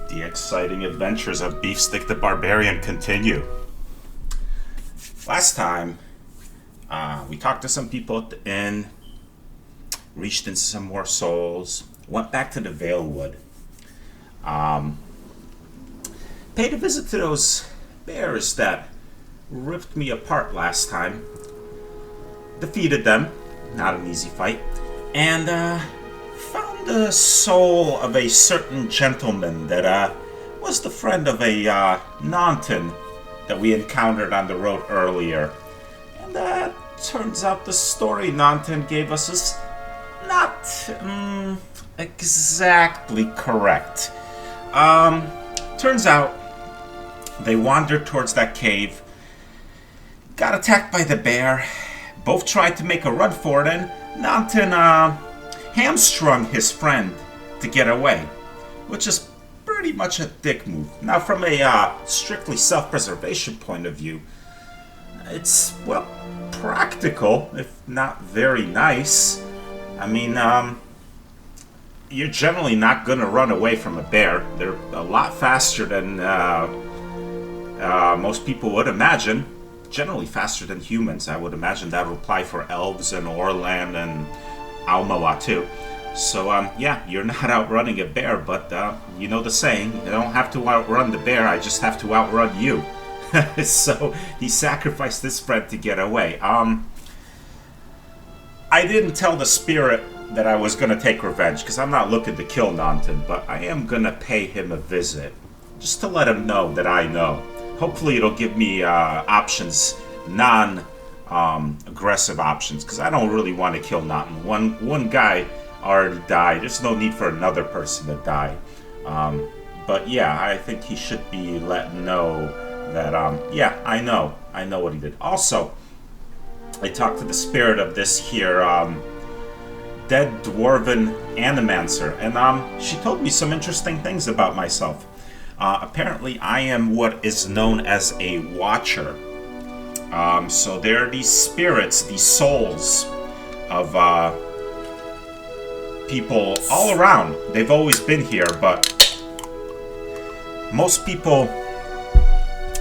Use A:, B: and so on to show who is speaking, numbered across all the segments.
A: The exciting adventures of Beefstick the Barbarian continue. Last time, we talked to some people at the inn, reached into some more souls, went back to the Valewood, paid a visit to those bears that ripped me apart last time, defeated them, not an easy fight, and found the soul of a certain gentleman that was the friend of a Nanton that we encountered on the road earlier. And turns out the story Nanton gave us is not exactly correct. Turns out they wandered towards that cave, got attacked by the bear, both tried to make a run for it, and Nanton hamstrung his friend to get away, which is pretty much a dick move. Now, from a strictly self-preservation point of view, it's, well, practical, if not very nice. I mean, you're generally not going to run away from a bear. They're a lot faster than most people would imagine. Generally faster than humans. I would imagine that would apply for elves and Orland and Almawa too. So, yeah, you're not outrunning a bear, but you know the saying, you don't have to outrun the bear, I just have to outrun you. So, he sacrificed his friend to get away. I didn't tell the spirit that I was going to take revenge, because I'm not looking to kill Nanton, but I am going to pay him a visit, just to let him know that I know. Hopefully it'll give me options, non-aggressive options, because I don't really want to kill Nanton. One guy already died. There's no need for another person to die. But yeah, I think he should be let know that, yeah, I know what he did. Also, I talked to the spirit of this here dead dwarven animancer, and she told me some interesting things about myself. Apparently, I am what is known as a watcher. So there are these spirits, these souls of people all around. They've always been here, but most people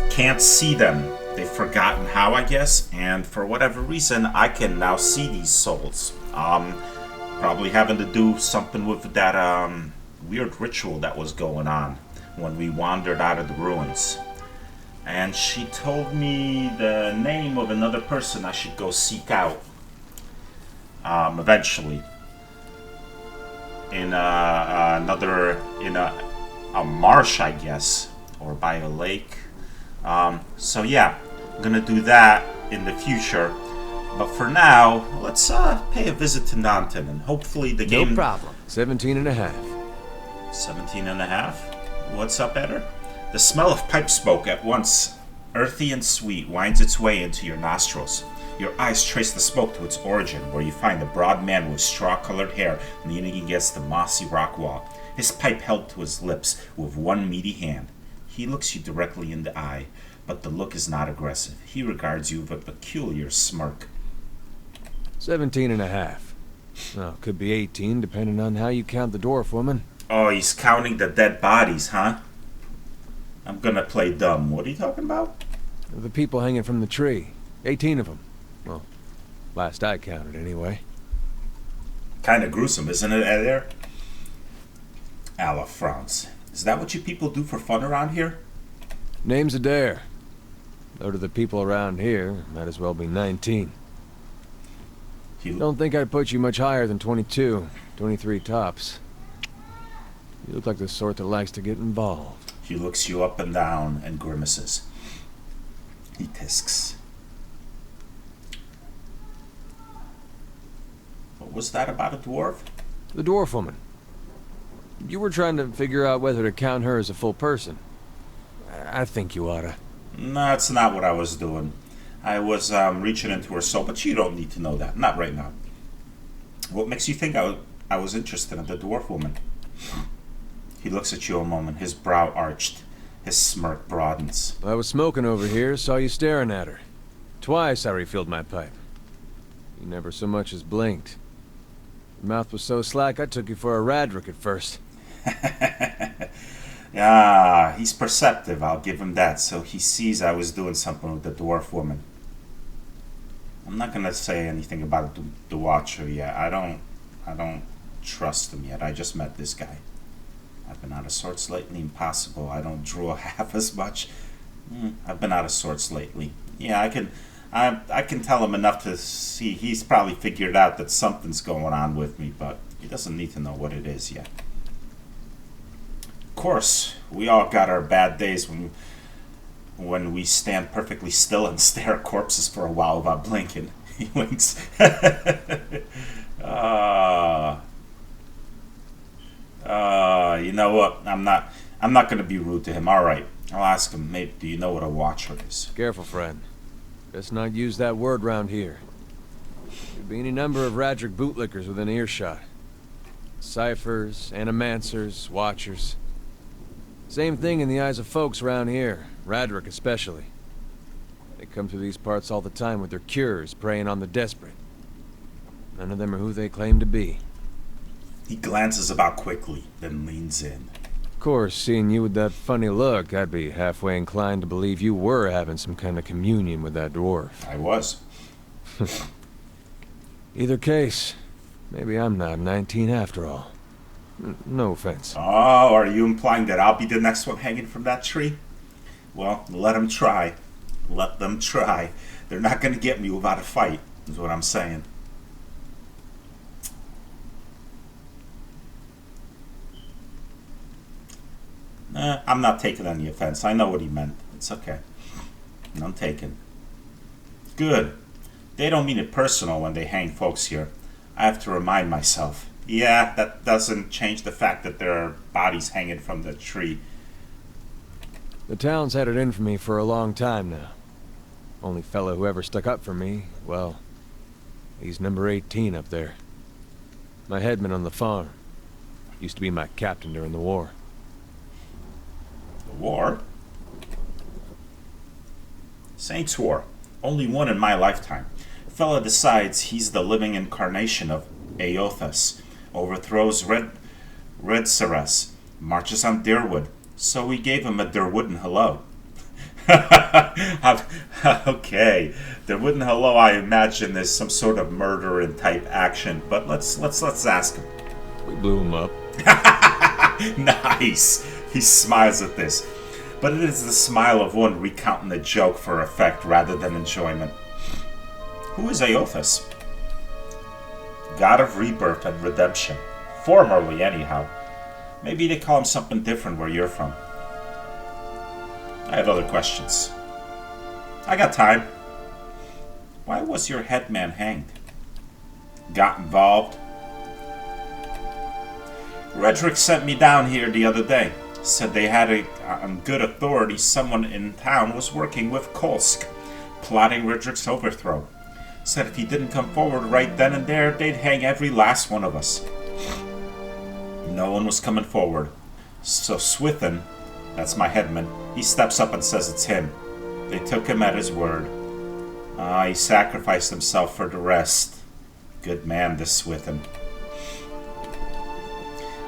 A: can't see them. They've forgotten how, I guess, and for whatever reason, I can now see these souls. Probably having to do something with that weird ritual that was going on when we wandered out of the ruins. And she told me the name of another person I should go seek out eventually in a marsh, I guess, or by a lake. So yeah, I'm gonna do that in the future. But for now, let's pay a visit to Nanton, and hopefully the game...
B: No problem. 17 and a half.
A: 17 and a half? What's up, Eder? The smell of pipe smoke, at once earthy and sweet, winds its way into your nostrils. Your eyes trace the smoke to its origin, where you find a broad man with straw-colored hair leaning against the mossy rock wall, his pipe held to his lips with one meaty hand. He looks you directly in the eye, but the look is not aggressive. He regards you with a peculiar smirk.
B: 17 and a half. Well, could be 18, depending on how you count the dwarf woman.
A: Oh, he's counting the dead bodies, huh? I'm gonna play dumb. What are you talking about?
B: The people hanging from the tree. 18 of them. Well, last I counted, anyway.
A: Kinda gruesome, isn't it, Eder? Allah frowns. Is that what you people do for fun around here?
B: Name's Adair. Though to the people around here, might as well be 19. Don't think I'd put you much higher than 22, 23 tops. You look like the sort that likes to get involved.
A: He looks you up and down and grimaces. He tisks. What was that about a dwarf?
B: The dwarf woman. You were trying to figure out whether to count her as a full person. I think you oughta.
A: No, that's not what I was doing. I was reaching into her soul, but you don't need to know that. Not right now. What makes you think I was interested in the dwarf woman? He looks at you a moment, his brow arched. His smirk broadens.
B: I was smoking over here, saw you staring at her. Twice I refilled my pipe. You never so much as blinked. Your mouth was so slack I took you for a Radrick at first.
A: Ah, he's perceptive, I'll give him that. So he sees I was doing something with the dwarf woman. I'm not gonna say anything about the Watcher yet. I don't trust him yet. I just met this guy. I've been out of sorts lately. Impossible. I don't draw half as much. I've been out of sorts lately. Yeah, I can tell him enough to see he's probably figured out that something's going on with me, but he doesn't need to know what it is yet. Of course, we all got our bad days when we stand perfectly still and stare at corpses for a while without blinking. He winks. You know what? I'm not going to be rude to him. All right, I'll ask him. Maybe, do you know what a Watcher is?
B: Careful, friend. Best not use that word round here. There'd be any number of Radric bootlickers within earshot. Ciphers, animancers, Watchers. Same thing in the eyes of folks around here, Radric especially. They come through these parts all the time with their cures, preying on the desperate. None of them are who they claim to be.
A: He glances about quickly, then leans in.
B: Of course, seeing you with that funny look, I'd be halfway inclined to believe you were having some kind of communion with that dwarf.
A: I was.
B: Either case, maybe I'm not 19 after all. No offense.
A: Oh, are you implying that I'll be the next one hanging from that tree? Well, let them try. Let them try. They're not going to get me without a fight, is what I'm saying. I'm not taking any offense. I know what he meant. It's okay. None taken. Good. They don't mean it personal when they hang folks here. I have to remind myself. Yeah, that doesn't change the fact that there are bodies hanging from the tree.
B: The town's had it in for me for a long time now. Only fellow who ever stuck up for me, well, he's number 18 up there. My headman on the farm. Used to be my captain during the war.
A: The war? Saints' War. Only one in my lifetime. Fella decides he's the living incarnation of Eothas. Overthrows Red Ceres. Marches on Deerwood. So we gave him a Derwooden hello. Okay, Derwooden hello. I imagine is some sort of murder type action, but let's ask him.
B: We blew him up.
A: Nice. He smiles at this, but it is the smile of one recounting a joke for effect rather than enjoyment. Who is Eothas? God of rebirth and redemption. Formerly, anyhow. Maybe they call him something different where you're from. I have other questions. I got time. Why was your headman hanged? Got involved? Redrick sent me down here the other day. Said they had on good authority someone in town was working with Kolsk, plotting Redrick's overthrow. Said if he didn't come forward right then and there, they'd hang every last one of us. No one was coming forward. So Swithin, that's my headman, he steps up and says it's him. They took him at his word. He sacrificed himself for the rest. Good man, this Swithin.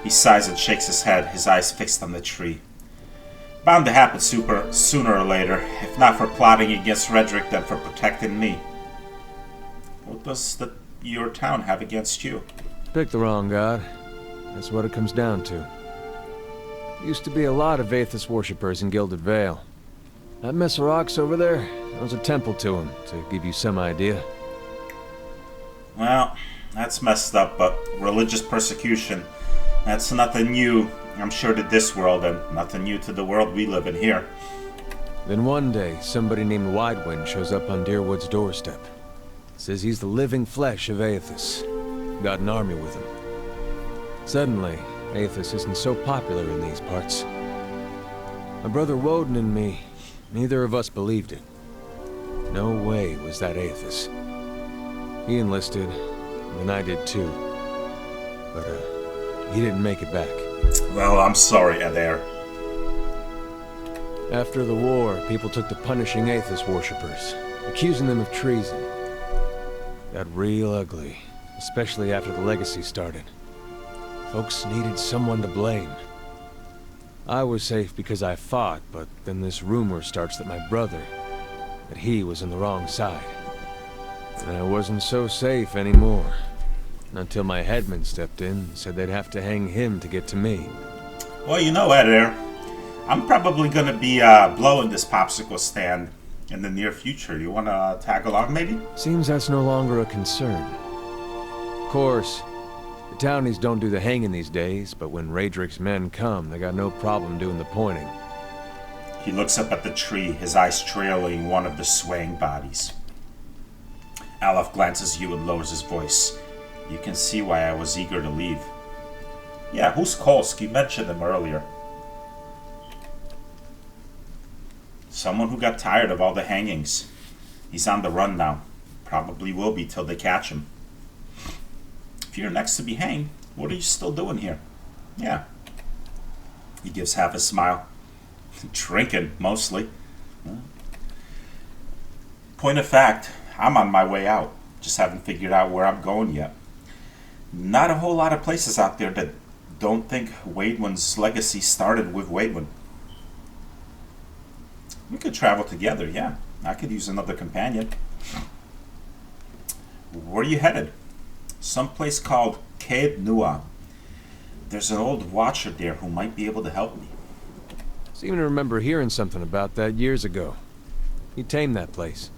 A: He sighs and shakes his head, his eyes fixed on the tree. Bound to happen sooner or later, if not for plotting against Redrick, then for protecting me. What does your town have against you?
B: Picked the wrong god. That's what it comes down to. Used to be a lot of Aethys worshippers in Gilded Vale. That mess of rocks over there, there was a temple to him, to give you some idea.
A: Well, that's messed up, but religious persecution, that's nothing new, I'm sure, to this world, and nothing new to the world we live in here.
B: Then one day, somebody named Widewind shows up on Deerwood's doorstep. Says he's the living flesh of Aethys. Got an army with him. Suddenly, Aethys isn't so popular in these parts. My brother Woden and me, neither of us believed it. No way was that Aethys. He enlisted, and I did too. But, he didn't make it back.
A: Well, I'm sorry, Adair.
B: After the war, people took to punishing Aethys worshippers, accusing them of treason. Got real ugly, especially after the legacy started. Folks needed someone to blame. I was safe because I fought, but then this rumor starts that my brother, that he was on the wrong side. And I wasn't so safe anymore. Until my headman stepped in and said they'd have to hang him to get to me.
A: Well, you know, Editor, I'm probably going to be blowing this popsicle stand in the near future. You want to tag along, maybe?
B: Seems that's no longer a concern. Of course, the townies don't do the hanging these days, but when Raedric's men come, they got no problem doing the pointing.
A: He looks up at the tree, his eyes trailing one of the swaying bodies. Alaf glances at you and lowers his voice. You can see why I was eager to leave. Yeah, who's Kolsk? You mentioned him earlier. Someone who got tired of all the hangings. He's on the run now. Probably will be till they catch him. If you're next to be hanged, what are you still doing here? Yeah. He gives half a smile. Drinking, mostly. Point of fact, I'm on my way out. Just haven't figured out where I'm going yet. Not a whole lot of places out there that don't think Waidwin's legacy started with Waidwin. We could travel together, yeah. I could use another companion. Where are you headed? Someplace called Caed Nua. There's an old watcher there who might be able to help me.
B: Seem to remember hearing something about that years ago. He tamed that place.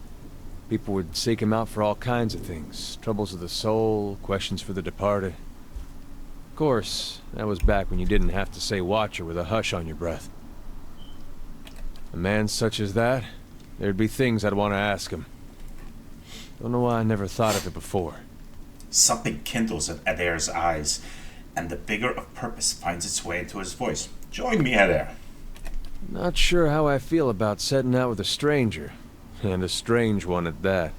B: People would seek him out for all kinds of things. Troubles of the soul, questions for the departed. Of course, that was back when you didn't have to say watcher with a hush on your breath. A man such as that, there'd be things I'd want to ask him. Don't know why I never thought of it before.
A: Something kindles in Adair's eyes, and the vigor of purpose finds its way into his voice. Join me, Adair.
B: Not sure how I feel about setting out with a stranger. And a strange one at that.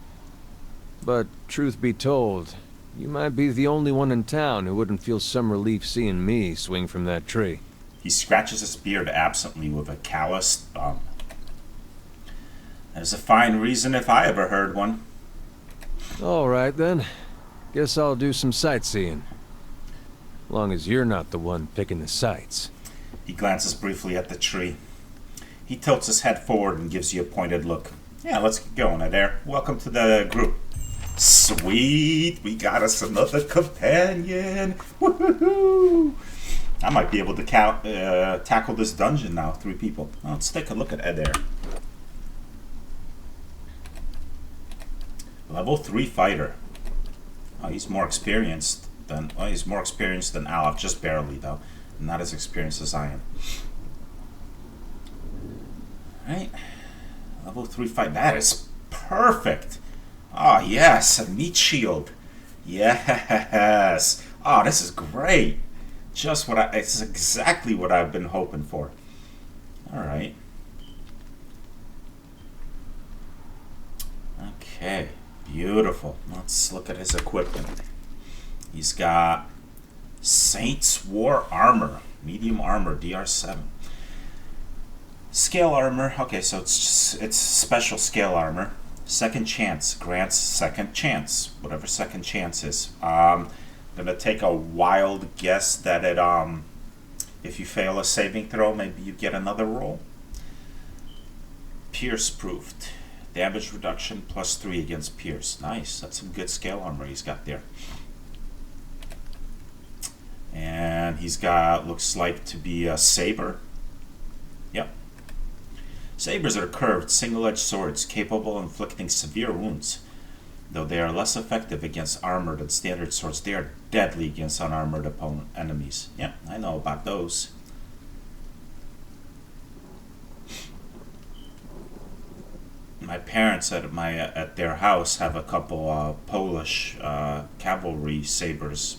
B: But, truth be told, you might be the only one in town who wouldn't feel some relief seeing me swing from that tree.
A: He scratches his beard absently with a calloused thumb. There's a fine reason if I ever heard one.
B: All right, then. Guess I'll do some sightseeing. Long as you're not the one picking the sights.
A: He glances briefly at the tree. He tilts his head forward and gives you a pointed look. Yeah, let's get going, Adair. Welcome to the group. Sweet! We got us another companion! Woohoo! I might be able to tackle this dungeon now, 3 people. Well, let's take a look at Adair. Level 3 fighter. Oh, he's more experienced than Alec, just barely though. Not as experienced as I am. Right? Level 3 fight. That is perfect. Oh, yes. A meat shield. Yes. Oh, this is great. It's exactly what I've been hoping for. Alright. Okay. Beautiful. Let's look at his equipment. He's got Saints War Armor. Medium Armor, DR7. Scale Armor. Okay, so it's special scale armor. Second Chance. Grants second chance. Whatever second chance is. Gonna take a wild guess that it if you fail a saving throw, maybe you get another roll. Pierce proofed. Damage reduction +3 against pierce. Nice. That's some good scale armor he's got there. And he's got, looks like to be a saber. Yep. Sabers are curved, single-edged swords capable of inflicting severe wounds. Though they are less effective against armor than standard swords, they are deadly against unarmored enemies. Yep, I know about those. My parents at their house have a couple Polish cavalry sabers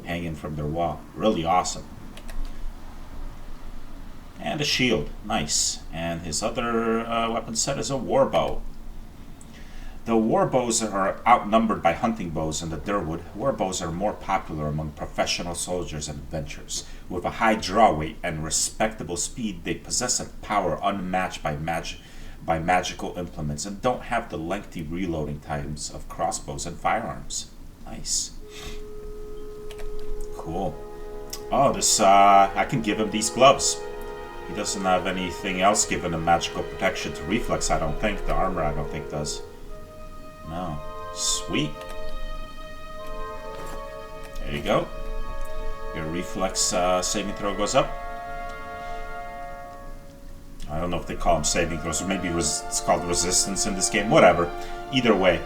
A: hanging from their wall. Really awesome. And a shield. Nice. And his other weapon set is a warbow. Though warbows are outnumbered by hunting bows in the Durwood, warbows are more popular among professional soldiers and adventurers. With a high draw weight and respectable speed, they possess a power unmatched by magical implements and don't have the lengthy reloading times of crossbows and firearms. Nice. Cool. Oh, this, I can give him these gloves. He doesn't have anything else giving him magical protection to reflex, I don't think. The armor, I don't think, does. No. Sweet. There you go. Your reflex saving throw goes up. I don't know if they call them saving throws, or maybe it's called resistance in this game. Whatever. Either way.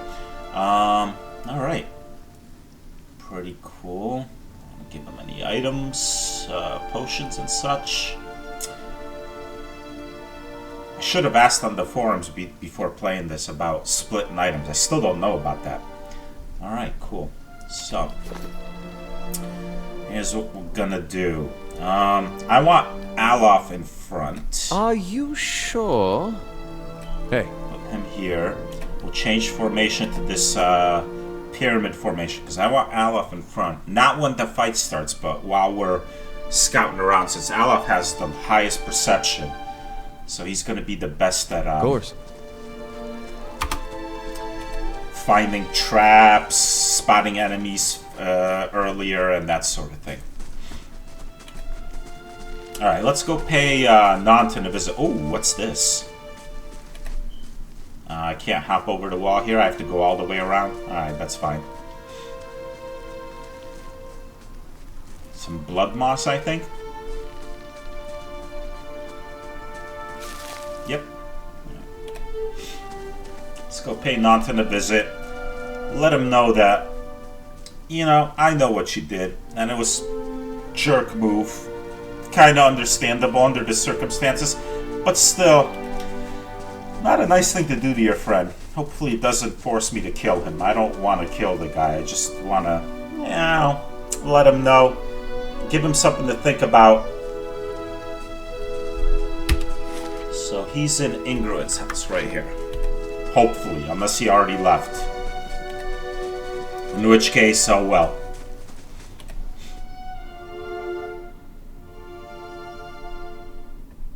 A: Alright. Pretty cool. Give him any items, potions and such. I should have asked on the forums before playing this about splitting items. I still don't know about that. Alright, cool. So, here's what we're gonna do. I want Alof in front.
B: Are you sure? Hey.
A: Put him here. We'll change formation to this pyramid formation, because I want Alof in front. Not when the fight starts, but while we're scouting around, since Alof has the highest perception. So he's going to be the best at
B: of course.
A: Finding traps, spotting enemies earlier, and that sort of thing. Alright, let's go pay Nanton a visit. Oh, what's this? I can't hop over the wall here. I have to go all the way around. Alright, that's fine. Some blood moss, I think. Yep. Let's go pay Nanton a visit. Let him know that, you know, I know what you did. And it was jerk move. Kind of understandable under the circumstances. But still, not a nice thing to do to your friend. Hopefully it doesn't force me to kill him. I don't want to kill the guy. I just want to, you know, let him know. Give him something to think about. So he's in Ingrid's house right here. Hopefully, unless he already left. In which case, oh well.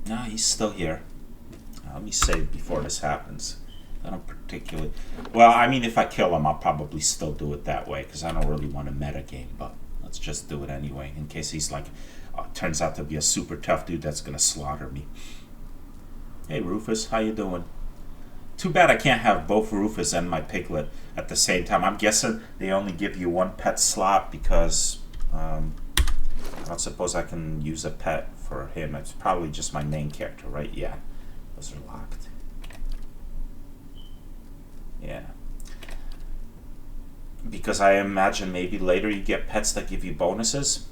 A: No, he's still here. Let me save before this happens. I don't particularly... Well, I mean, if I kill him, I'll probably still do it that way, because I don't really want to metagame, but let's just do it anyway, in case he's like... turns out to be a super tough dude that's going to slaughter me. Hey, Rufus, how you doing? Too bad I can't have both Rufus and my piglet at the same time. I'm guessing they only give you one pet slot, because... I don't suppose I can use a pet for him. It's probably just my main character, right? Yeah. Those are locked. Yeah. Because I imagine maybe later you get pets that give you bonuses.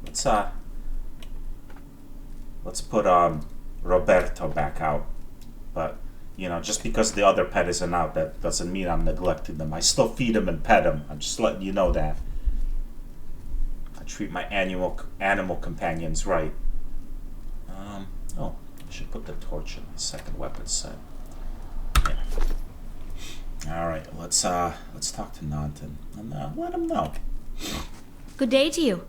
A: Let's put Roberto back out. But, you know, just because the other pet isn't out, that doesn't mean I'm neglecting them. I still feed him and pet him. I'm just letting you know that. I treat my animal companions right. Oh, I should put the torch in my second weapon set. Yeah. All right, let's talk to Nanton and let him know.
C: Good day to you.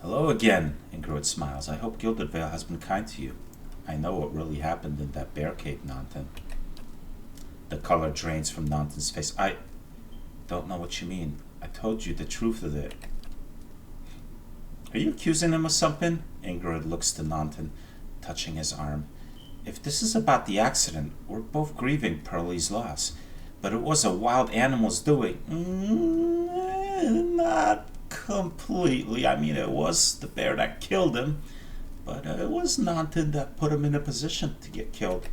A: Hello again, Ingrid smiles. I hope Gilded Vale has been kind to you. I know what really happened in that bear cave, Nanton. The color drains from Nanton's face. I don't know what you mean. I told you the truth of it. Are you accusing him of something? Ingrid looks to Nanton, touching his arm. If this is about the accident, we're both grieving Pearlie's loss. But it was a wild animal's doing. Not completely. I mean, it was the bear that killed him. But it was Nanton that put him in a position to get killed.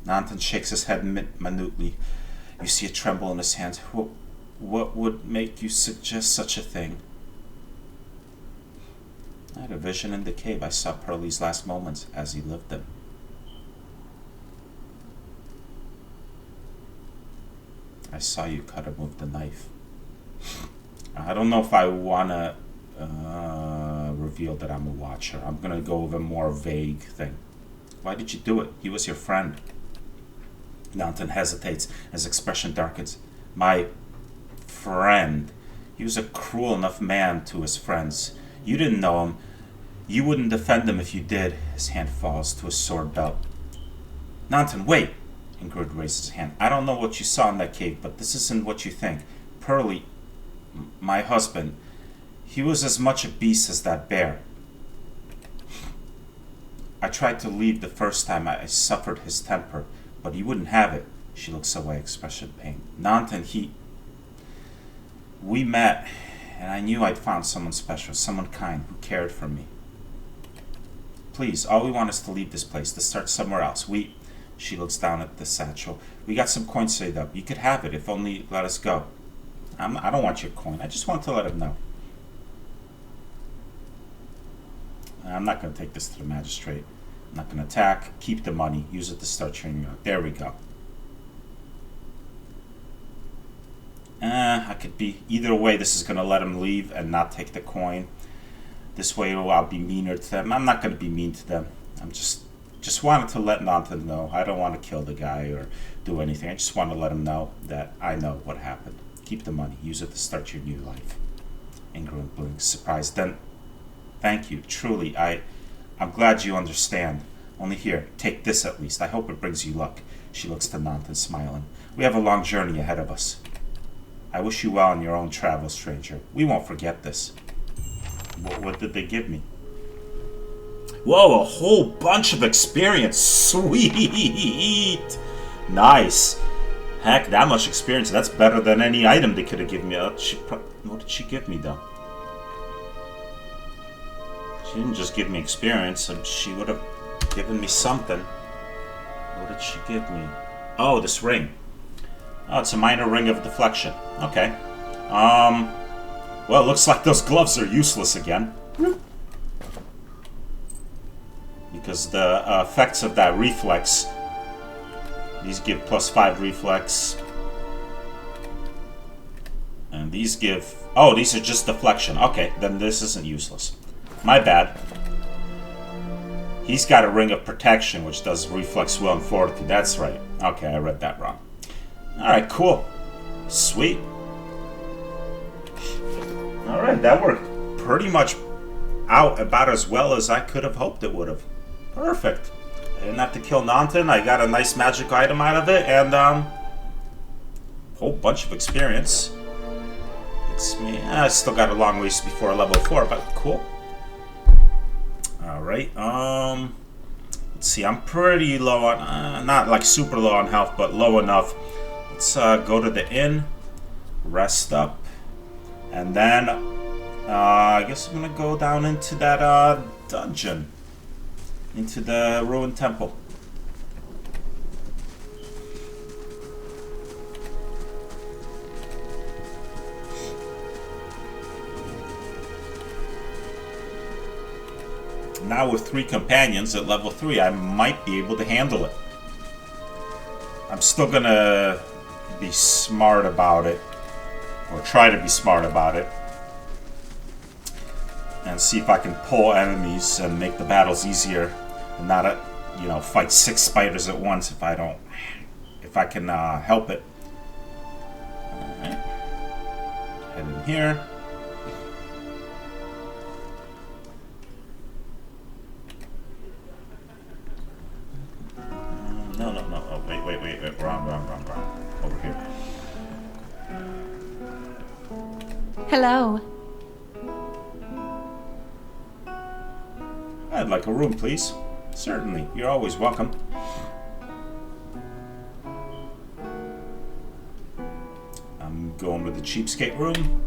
A: Nanton shakes his head minutely. You see a tremble in his hands. What would make you suggest such a thing? I had a vision in the cave. I saw Pearlie's last moments as he lived them. I saw you cut him with the knife. I don't know if I want to reveal that I'm a watcher. I'm going to go with a more vague thing. Why did you do it? He was your friend. Nanton hesitates. His expression darkens. My friend. He was a cruel enough man to his friends. You didn't know him. You wouldn't defend him if you did. His hand falls to his sword belt. Nanton, wait! Ingrid raises his hand. I don't know what you saw in that cave, but this isn't what you think. Pearlie, my husband, He was as much a beast as that bear. I tried to leave the first time I suffered his temper, but he wouldn't have it. She looks away, expression of pain. Nantan, we met, and I knew I'd found someone special, someone kind, who cared for me. Please, all we want is to leave this place, to start somewhere else. She looks down at the satchel. We got some coins saved up. You could have it if only you let us go. I don't want your coin. I just want to let him know. I'm not going to take this to the magistrate. I'm not going to attack. Keep the money. Use it to start training out. There we go. I could be... Either way, this is going to let him leave and not take the coin. This way, I'll be meaner to them. I'm not going to be mean to them. I'm just wanted to let Nantan know. I don't want to kill the guy or do anything. I just want to let him know that I know what happened. Keep the money. Use it to start your new life. Ingram blinks, surprised. Then, thank you. Truly, I'm glad you understand. Only here, take this at least. I hope it brings you luck. She looks to Nantan, smiling. We have a long journey ahead of us. I wish you well in your own travels, stranger. We won't forget this. What did they give me? Whoa, a whole bunch of experience. Sweet. Nice. Heck, that much experience. That's better than any item they could have given me. What did she give me, though? She didn't just give me experience. She would have given me something. What did she give me? Oh, this ring. Oh, it's a minor ring of deflection. Okay. Well, it looks like those gloves are useless again. Because the effects of that reflex... These give +5 reflex. And these give... Oh, these are just deflection. Okay, then this isn't useless. My bad. He's got a ring of protection, which does reflex, will, and fortitude. That's right. Okay, I read that wrong. Alright, cool. Sweet. Alright, that worked pretty much out about as well as I could have hoped it would have. Perfect. I didn't have to kill Nantan. I got a nice magic item out of it, and a whole bunch of experience. It's me. I still got a long ways before level 4, but cool. Alright, let's see, I'm pretty low on, not like super low on health, but low enough. Let's go to the inn, rest up, and then I guess I'm gonna go down into that dungeon, into the ruined temple. Now with 3 companions at level 3, I might be able to handle it. I'm still gonna be smart about it, or try to be smart about it, and see if I can pull enemies and make the battles easier, and not, you know, fight 6 spiders at once if I can help it. Alright. Head in here. No. Oh, wait. Wrong. Over here.
C: Hello.
A: I'd like a room, please. Certainly. You're always welcome. I'm going with the cheapskate room.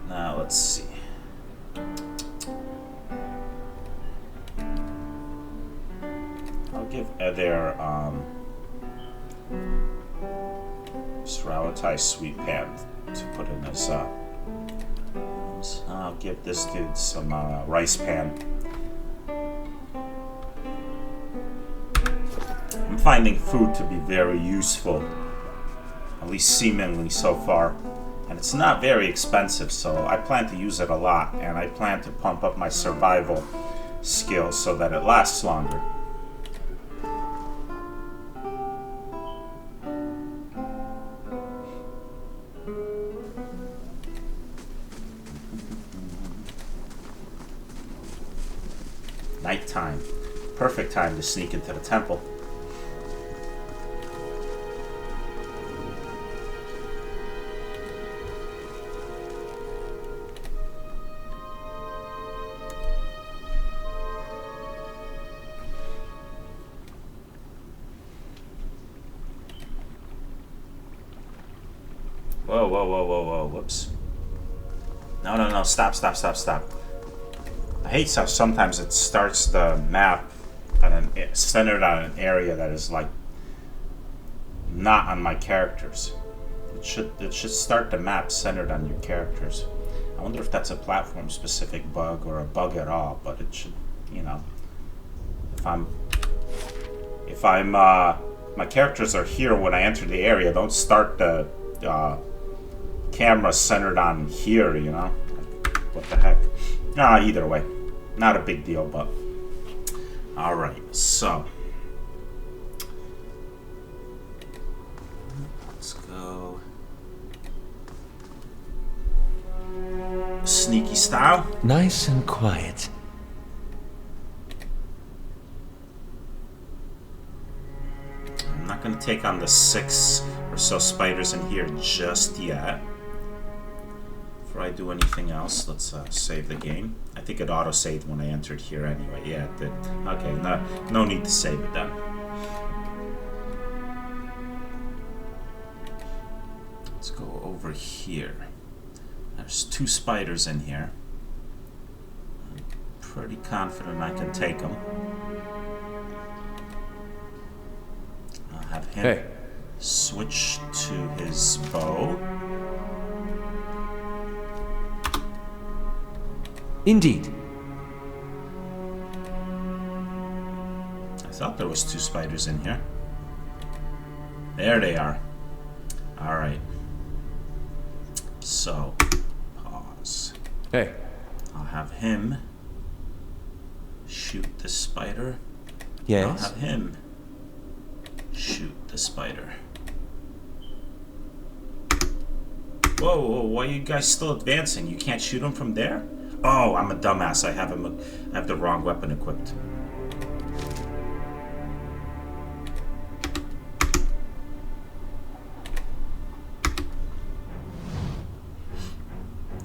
A: Now let's see. I'll give Eder Srautai sweet pan to put in his. I'll give this dude some rice pan. I'm finding food to be very useful, at least seemingly so far. And it's not very expensive, so I plan to use it a lot, and I plan to pump up my survival skills so that it lasts longer. Nighttime. Perfect time to sneak into the temple. Whoa, whoops. No, stop. I hate how sometimes it starts the map centered on an area that is like not on my characters. It should start the map centered on your characters. I wonder if that's a platform specific bug or a bug at all, but it should, you know, if I'm my characters are here when I enter the area, don't start the camera centered on here, you know? What the heck? Either way. Not a big deal, but... Alright, so... Let's go... Sneaky style.
D: Nice and quiet.
A: I'm not going to take on the 6 or so spiders in here just yet. Before I do anything else, let's save the game. I think it auto-saved when I entered here anyway. Yeah, it did. Okay, no need to save it then. Let's go over here. There's 2 spiders in here. I'm pretty confident I can take them. I'll have him switch to his bow.
D: Indeed.
A: I thought there was 2 spiders in here. There they are. Alright. So, pause.
D: Hey.
A: I'll have him shoot the spider.
D: Yes?
A: I'll have him shoot the spider. Whoa, why are you guys still advancing? You can't shoot him from there? Oh, I'm a dumbass. I have the wrong weapon equipped.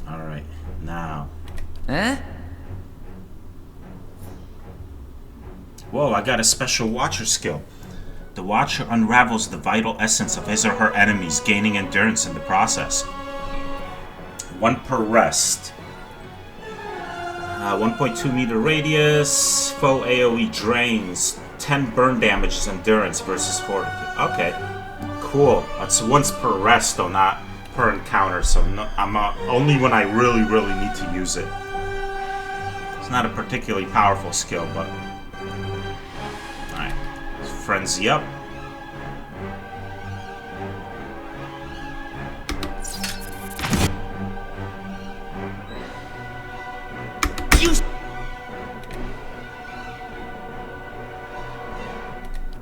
A: Alright, now.
D: Huh?
A: Whoa, I got a special Watcher skill. The Watcher unravels the vital essence of his or her enemies, gaining endurance in the process. 1 per rest. 1.2 meter radius. Foe AoE drains 10 burn damage endurance versus fortitude. Okay, cool. That's once per rest, though, not per encounter. So I'm only when I really need to use it. It's not a particularly powerful skill, but all right. Frenzy up.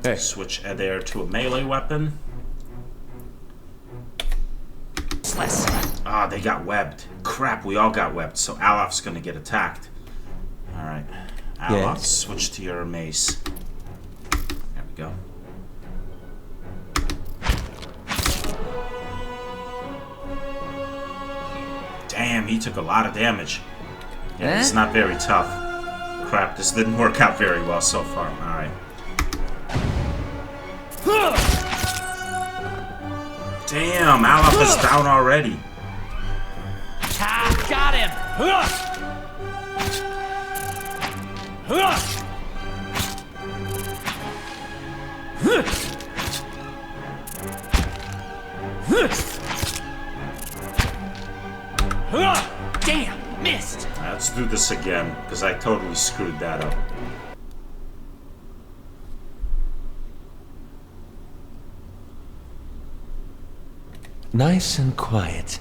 D: Hey.
A: Switch Adair to a melee weapon. Ah, they got webbed. Crap, we all got webbed, so Alof's gonna get attacked. Alright. Alof,
D: Yes.
A: switch to your mace. There we go. Damn, he took a lot of damage. Yeah, he's not very tough. Crap, this didn't work out very well so far. Alright. Damn, Alof is down already.
E: Got him! Damn, missed!
A: Let's do this again, because I totally screwed that up.
D: Nice and quiet.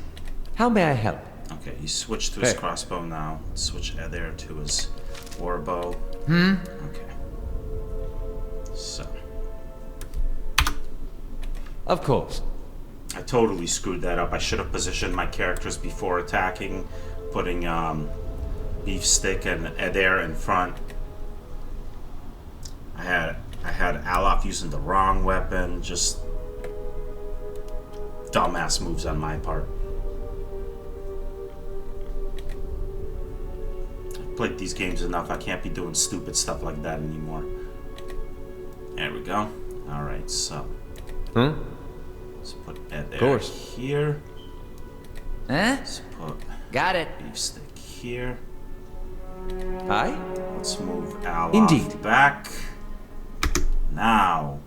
D: How may I help?
A: Okay, he switched to his crossbow now. Switch Adair to his warbow. Okay. So.
D: Of course.
A: I totally screwed that up. I should have positioned my characters before attacking, putting Beefstick and Adair in front. I had Alof using the wrong weapon. Just dumbass moves on my part. I've played these games enough. I can't be doing stupid stuff like that anymore. There we go. Alright, so. Let's put Ed there here.
E: Huh?
A: Let's put
E: Got it.
A: beef stick here.
D: Aye?
A: Let's move Alof
D: Indeed.
A: back. Now.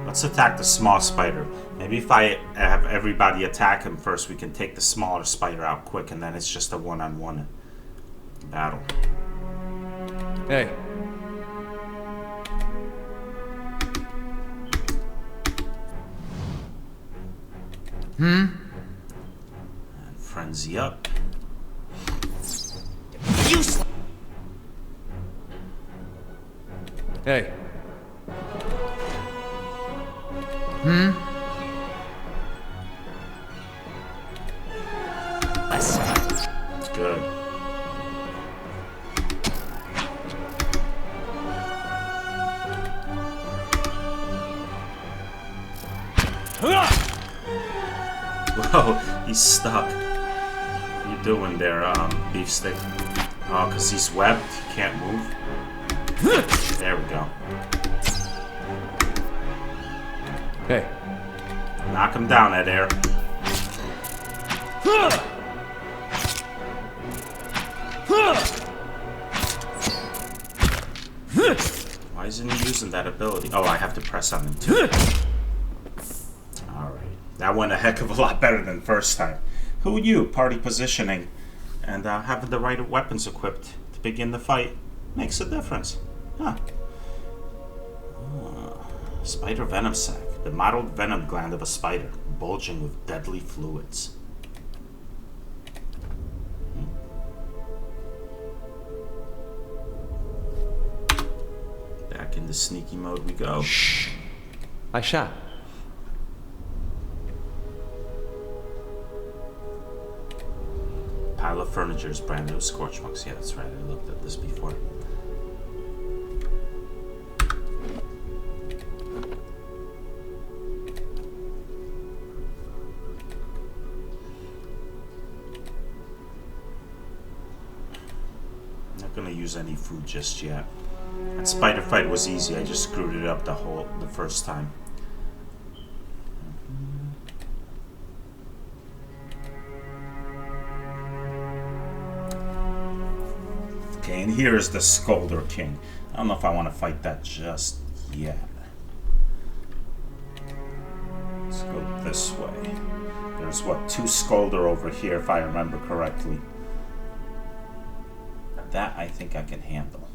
A: Let's attack the small spider. Maybe if I have everybody attack him first, we can take the smaller spider out quick, and then it's just a one-on-one battle.
B: Hey.
A: And frenzy up.
E: Useless.
B: Hey.
A: Good. Whoa, he's stuck. What are you doing there, beef stick? Oh, because he's webbed, he can't move. There we go.
B: Hey.
A: Knock him down, Ed Air. Why isn't he using that ability? Oh, I have to press on him too. Alright. That went a heck of a lot better than first time. Who you? Party positioning and having the right weapons equipped to begin the fight makes a difference. Huh. Spider venom sac. The mottled venom gland of a spider, bulging with deadly fluids. Back into sneaky mode we go.
D: Shh. I shall.
A: Pile of furniture is branded with scorch marks. Yeah, that's right. I looked at this before. Not gonna use any food just yet. That spider fight was easy. I just screwed it up the first time. Okay, and here is the Scolder King. I don't know if I want to fight that just yet. Let's go this way. There's what, 2 Scolder over here if I remember correctly. That I think I can handle.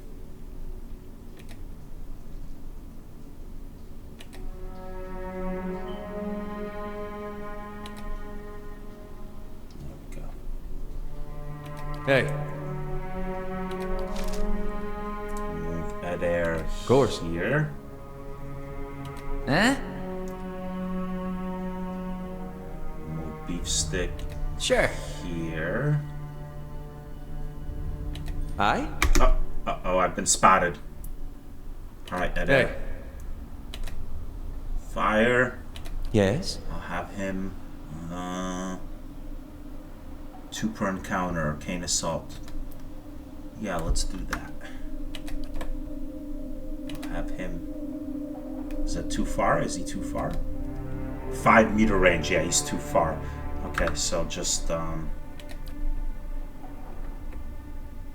A: There we go.
B: Hey.
A: Move Ed Air
B: Of course.
A: here.
E: Huh?
A: Move Beef Stick
E: Sure.
A: here.
D: Aye?
A: Uh-oh, I've been spotted. Alright, Ed
B: Hey.
A: Air. Fire.
D: Yes?
A: I'll have him 2 per encounter, Arcane Assault. Yeah, let's do that. I'll have him. Is that too far? Is he too far? 5 meter range. Yeah, he's too far. Okay, so just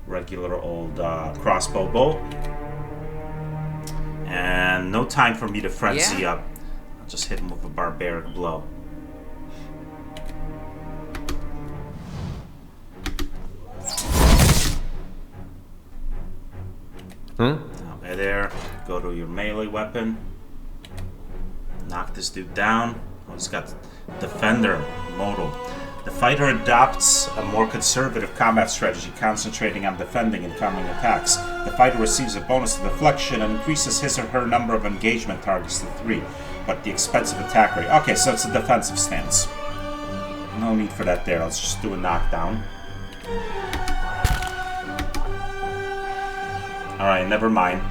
A: regular old crossbow bolt. And no time for me to frenzy up. I'll just hit him with a barbaric blow. Now, there, go to your melee weapon. Knock this dude down. Oh, he's got Defender modal. The fighter adopts a more conservative combat strategy, concentrating on defending incoming attacks. The fighter receives a bonus to deflection and increases his or her number of engagement targets to 3, but at the expense of attack rate. Okay, so it's a defensive stance. No need for that there. Let's just do a knockdown. Alright, never mind.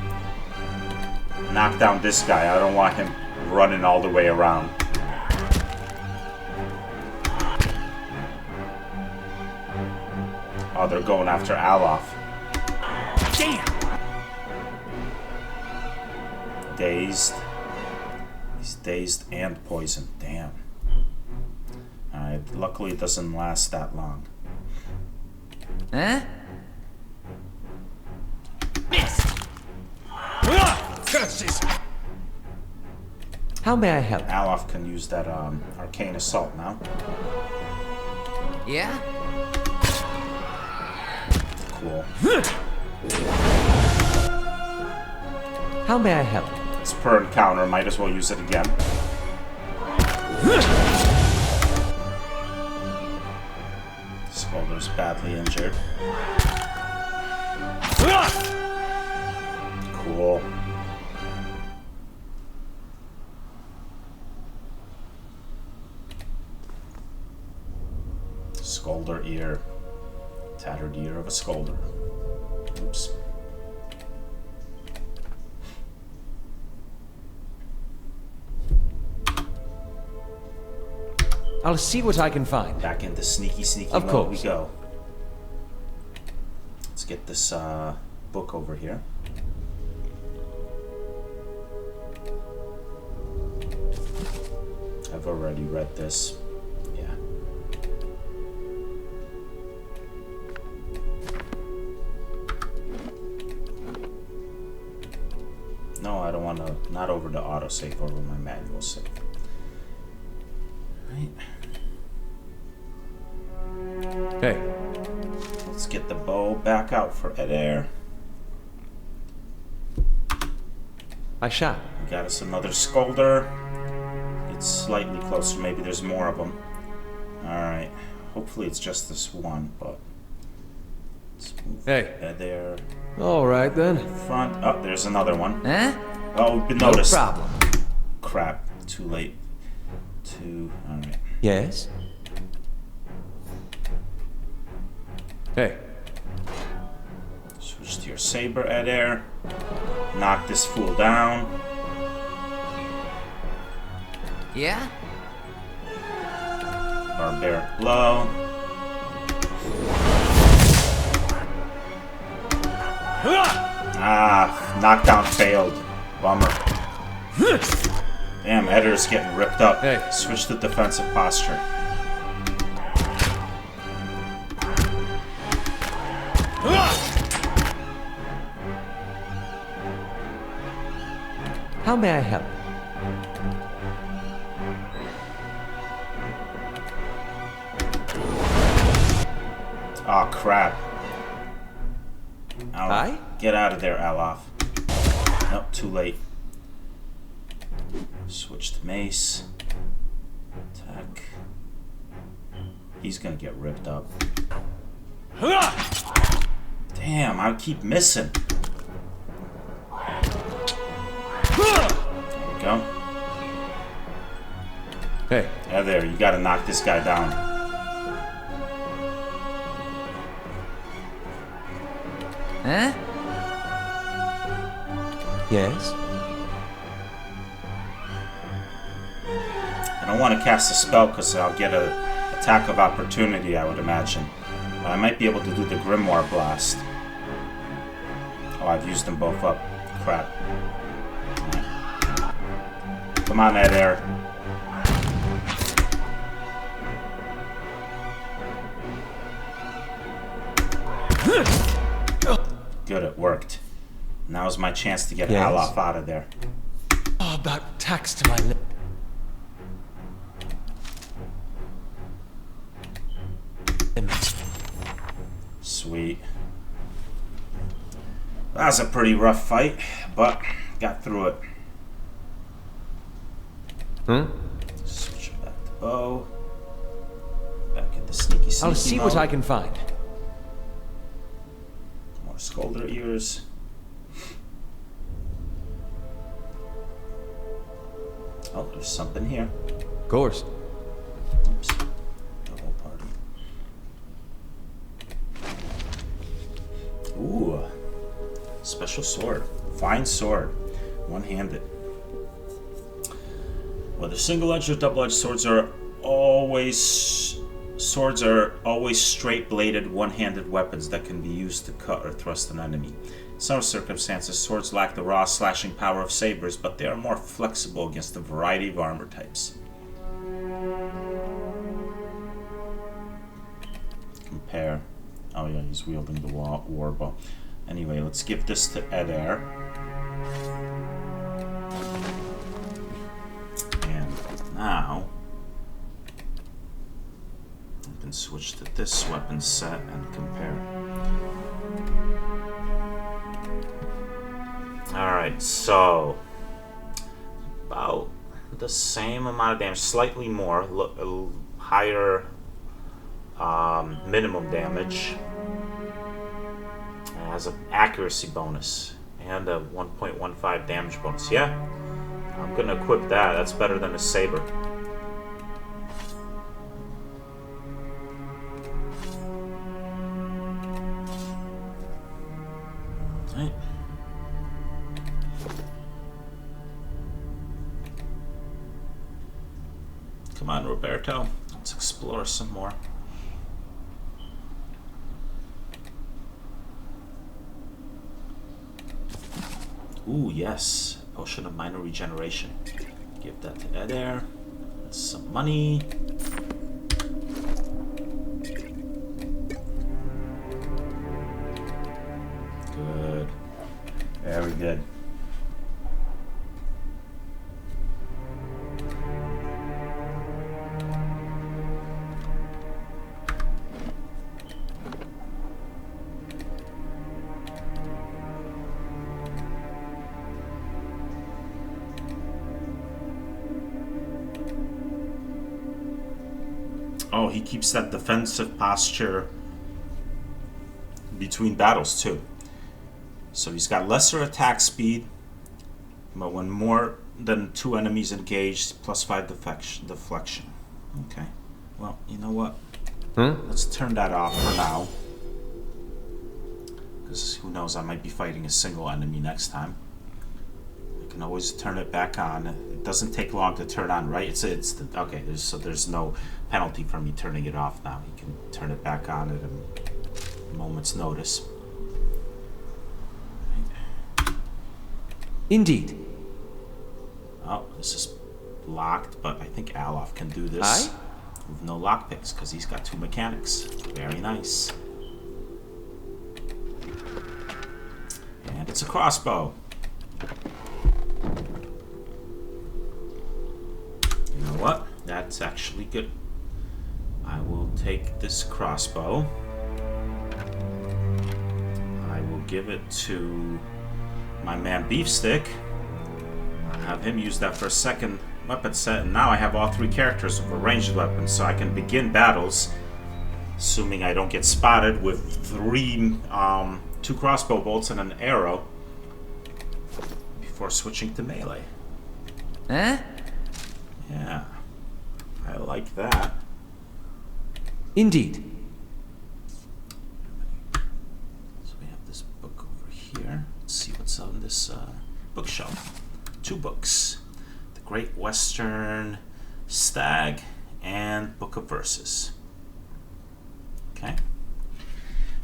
A: Knock down this guy. I don't want him running all the way around. Oh, they're going after Alof.
E: Damn!
A: Dazed. He's dazed and poisoned. Damn. Alright, luckily it doesn't last that long.
E: Huh? Miss! Curses!
D: How may I help?
A: Alof can use that arcane assault now.
E: Yeah?
A: Cool.
D: How may I help?
A: It's per encounter, might as well use it again. Skulder's badly injured. Cool. Skulder ear. Tattered ear of a skulder. Oops.
D: I'll see what I can find.
A: Back into sneaky
D: Of
A: mode we
D: course.
A: go. Let's get this book over here. I've already read this. Yeah. No, I don't want to. Not over the autosave, over my manual save. Right.
B: Hey,
A: Let's get the bow back out for Adair.
D: I shall.
A: We got us another Skulder. It's slightly closer. Maybe there's more of them. Alright. Hopefully it's just this one, but... Let's move
B: Hey.
A: Adair
B: all right then.
A: front. Oh, there's another one.
E: Huh?
A: Oh, we've been
E: No
A: noticed.
E: problem.
A: Crap. Too late. Alright.
D: Yes?
B: Hey,
A: Switch to your saber, Adair. Knock this fool down.
E: Yeah?
A: Barbaric blow. Ah, knockdown failed. Bummer. Damn, Adair's getting ripped up.
B: Hey.
A: Switch to defensive posture.
D: How may I help?
A: Oh crap. Alof.
D: Aye?
A: Get out of there, Alof. Nope, too late. Switch to mace. Attack. He's gonna get ripped up. Damn, I keep missing. There we go.
B: hey,
A: Yeah, there, you gotta knock this guy down.
E: Huh?
D: Yes?
A: I don't want to cast a spell because I'll get an attack of opportunity, I would imagine. But I might be able to do the Grimoire Blast. Oh, I've used them both up. Crap. Come on, Adair. Good, it worked. Now's my chance to get
D: Yes.
A: Alof out of there.
D: Oh, about tax to my lip.
A: Sweet. That was a pretty rough fight, but got through it. Switch back to bow. Back at the sneaky
D: I'll see what
A: mode.
D: I can find.
A: More Skulder ears. Oh, there's something here.
B: of course.
A: Oops. The whole party. Ooh. special sword. Fine sword. One-handed. Whether single-edged or double-edged swords are always straight-bladed, one-handed weapons that can be used to cut or thrust an enemy. In some circumstances, swords lack the raw slashing power of sabers, but they are more flexible against a variety of armor types. Compare. Oh yeah, he's wielding the war bow. Anyway, let's give this to Adair. And now I can switch to this weapon set and compare. Alright, so about the same amount of damage, slightly more, higher minimum damage. It has an accuracy bonus and a 1.15 damage bonus. Yeah, I'm gonna equip that. That's better than a saber. Right. Come on, Roberto. Let's explore some more. Ooh, yes. Potion of minor regeneration. Give that to Adair. That's some money. Good. Very good. Oh, he keeps that defensive posture between battles too. So he's got lesser attack speed, but when more than 2 enemies engaged, +5 deflection. Okay. Well, you know what? Let's turn that off for now. Because who knows, I might be fighting a single enemy next time. I can always turn it back on. It doesn't take long to turn on, right? Okay. There's no penalty for me turning it off now. You can turn it back on at a moment's notice. Right.
D: Indeed.
A: Oh, this is locked, but I think Alof can do this with no lockpicks because he's got 2 mechanics. Very nice. And it's a crossbow. You know what? That's actually good. I will take this crossbow. I will give it to my man Beefstick. I'll have him use that for a second weapon set, and now I have all 3 characters with a ranged weapon, so I can begin battles, assuming I don't get spotted, with 2 crossbow bolts and an arrow before switching to melee.
E: Huh?
A: Yeah, I like that.
D: Indeed.
A: So we have this book over here. Let's see what's on this bookshelf. 2 books. The Great Western Stag and Book of Verses. Okay.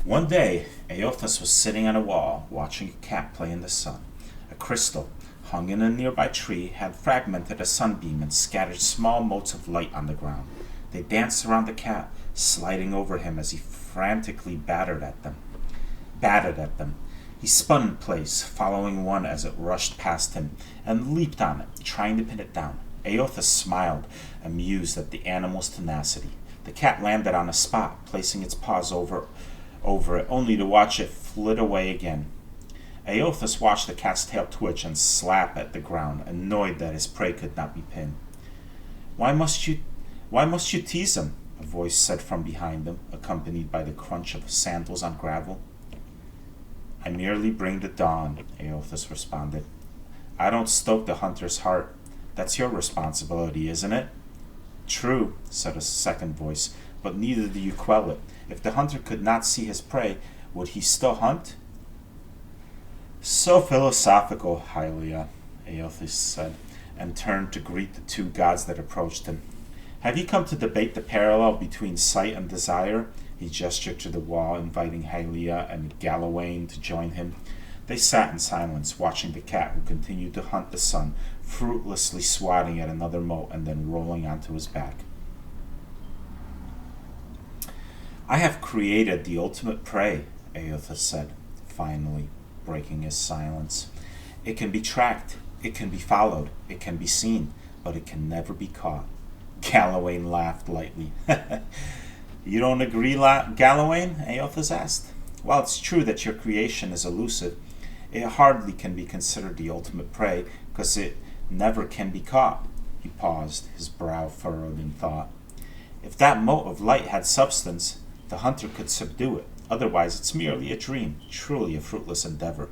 A: One day, Aothas was sitting on a wall, watching a cat play in the sun. A crystal, hung in a nearby tree, had fragmented a sunbeam and scattered small motes of light on the ground. They danced around the cat, sliding over him as he frantically batted at them. He spun in place, following one as it rushed past him, and leaped on it, trying to pin it down. Aothas smiled, amused at the animal's tenacity. The cat landed on a spot, placing its paws over it, only to watch it flit away again. Aothas watched the cat's tail twitch and slap at the ground, annoyed that his prey could not be pinned. Why must you tease him? A voice said from behind him, accompanied by the crunch of sandals on gravel. I merely bring the dawn, Aothas responded. I don't stoke the hunter's heart. That's your responsibility, isn't it? True, said a second voice, but neither do you quell it. If the hunter could not see his prey, would he still hunt? So philosophical, Hylia, Aothis said, and turned to greet the two gods that approached him. Have you come to debate the parallel between sight and desire? He gestured to the wall, inviting Hylia and Galawain to join him. They sat in silence, watching the cat who continued to hunt the sun, fruitlessly swatting at another mote and then rolling onto his back. I have created the ultimate prey, Aothis said, finally breaking his silence. It can be tracked, it can be followed, it can be seen, but it can never be caught. Galawain laughed lightly. You don't agree, Galawain? Aothis asked. While it's true that your creation is elusive, it hardly can be considered the ultimate prey, because it never can be caught. He paused, his brow furrowed in thought. If that mote of light had substance, the hunter could subdue it. Otherwise, it's merely a dream, truly a fruitless endeavor.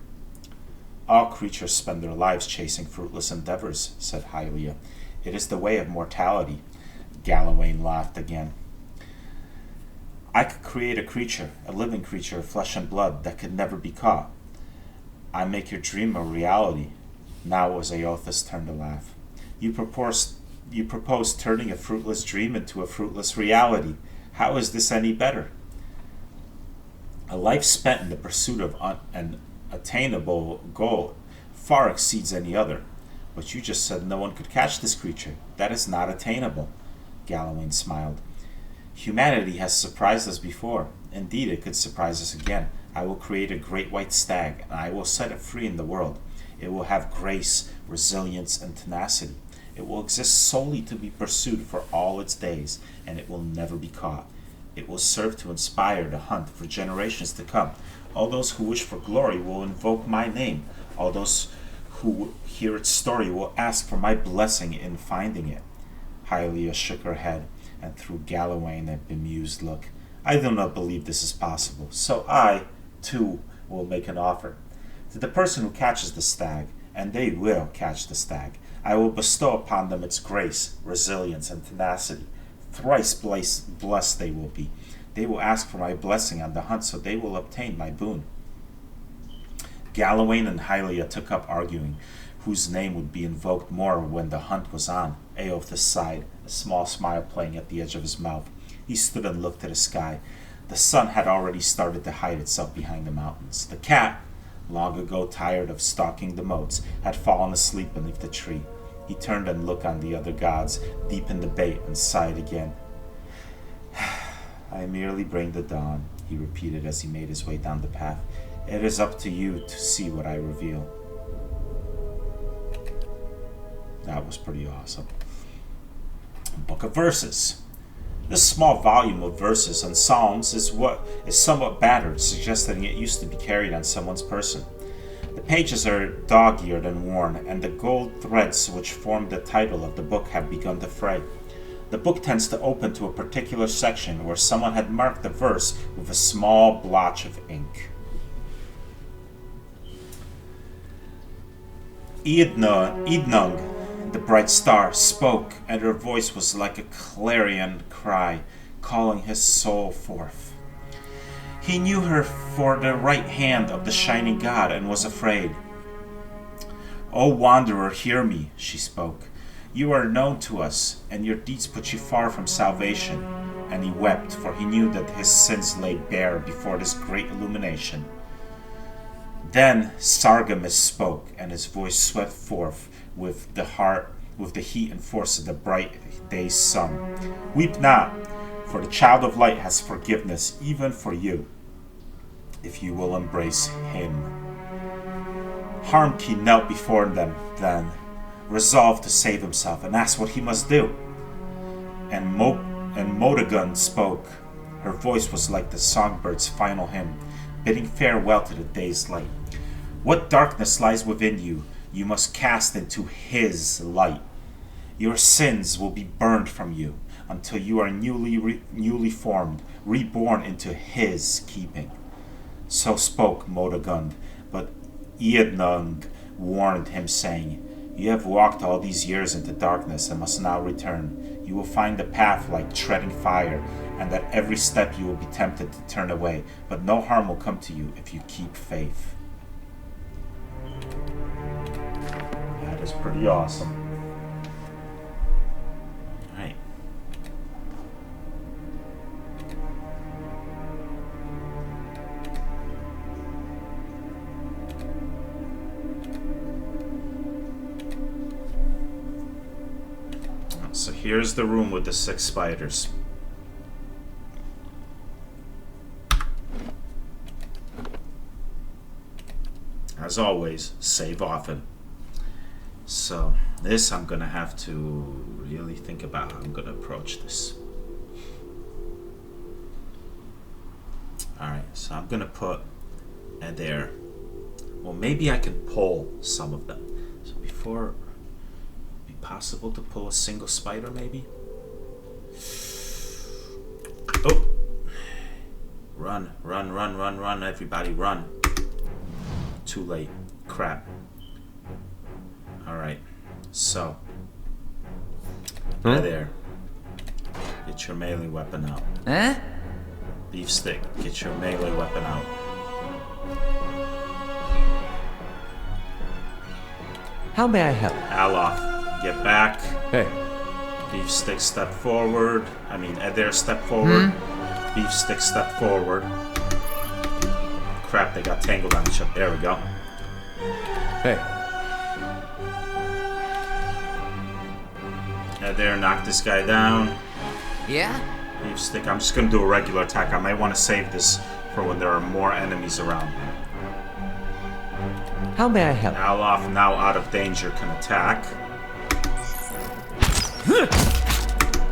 A: All creatures spend their lives chasing fruitless endeavors, said Hylia. It is the way of mortality. Galawain laughed again. I could create a creature, a living creature of flesh and blood, that could never be caught. I make your dream a reality. Now it was Aothis' turn to laugh. You propose turning a fruitless dream into a fruitless reality. How is this any better? A life spent in the pursuit of an attainable goal far exceeds any other. But you just said no one could catch this creature. That is not attainable. Galawain smiled. Humanity has surprised us before. Indeed, it could surprise us again. I will create a great white stag, and I will set it free in the world. It will have grace, resilience, and tenacity. It will exist solely to be pursued for all its days, and it will never be caught. It will serve to inspire the hunt for generations to come. All those who wish for glory will invoke my name. All those who hear its story will ask for my blessing in finding it. Hylia shook her head and threw Galawain a bemused look. I do not believe this is possible, so I, too, will make an offer. To the person who catches the stag, and they will catch the stag, I will bestow upon them its grace, resilience, and tenacity. Thrice blessed they will be. They will ask for my blessing on the hunt, so they will obtain my boon. Galawain and Hylia took up arguing whose name would be invoked more when the hunt was on. Aothis sighed, a small smile playing at the edge of his mouth. He stood and looked at the sky. The sun had already started to hide itself behind the mountains. The cat, long ago tired of stalking the motes, had fallen asleep beneath the tree. He turned and looked on the other gods, deep in debate, and sighed again. I merely bring the dawn, he repeated as he made his way down the path. It is up to you to see what I reveal. That was pretty awesome. Book of Verses. This small volume of verses and psalms is somewhat battered, suggesting it used to be carried on someone's person. The pages are dog-eared and worn, and the gold threads which form the title of the book have begun to fray. The book tends to open to a particular section where someone had marked the verse with a small blotch of ink. Eidnung, the bright star, spoke, and her voice was like a clarion cry, calling his soul forth. He knew her for the right hand of the shining god and was afraid. O wanderer, hear me, she spoke. You are known to us, and your deeds put you far from salvation. And he wept, for he knew that his sins lay bare before this great illumination. Then Sargamas spoke, and his voice swept forth with the heat and force of the bright day's sun. Weep not, for the child of light has forgiveness even for you, if you will embrace him. Harmkey knelt before them then, resolved to save himself, and asked what he must do. And Modagun spoke. Her voice was like the songbird's final hymn, bidding farewell to the day's light. What darkness lies within you, you must cast into his light. Your sins will be burned from you until you are newly formed, reborn into his keeping. So spoke Modagund, but Eidnung warned him, saying, You have walked all these years into darkness and must now return. You will find the path like treading fire, and at every step you will be tempted to turn away, but no harm will come to you if you keep faith. is pretty awesome. Alright. So here's the room with the 6 spiders. As always, save often. So this I'm gonna have to really think about how I'm gonna approach this. Alright, so I'm gonna put there. Well, maybe I can pull some of them. So before, be possible to pull a single spider maybe? Oh! Run, run, run, run, run, everybody run. Too late. Crap. Alright. So. There. Get your melee weapon out.
E: Huh?
A: Beef stick. Get your melee weapon out.
D: How may I help?
A: Alof. Get back.
B: Hey,
A: Beef stick step forward. I mean, there step forward. Beef stick step forward. Crap, they got tangled on each other. There we go.
B: hey.
A: There, knock this guy down.
E: Yeah?
A: Beef stick. I'm just gonna do a regular attack. I might want to save this for when there are more enemies around.
D: How may I help?
A: Alof, now out of danger, can attack.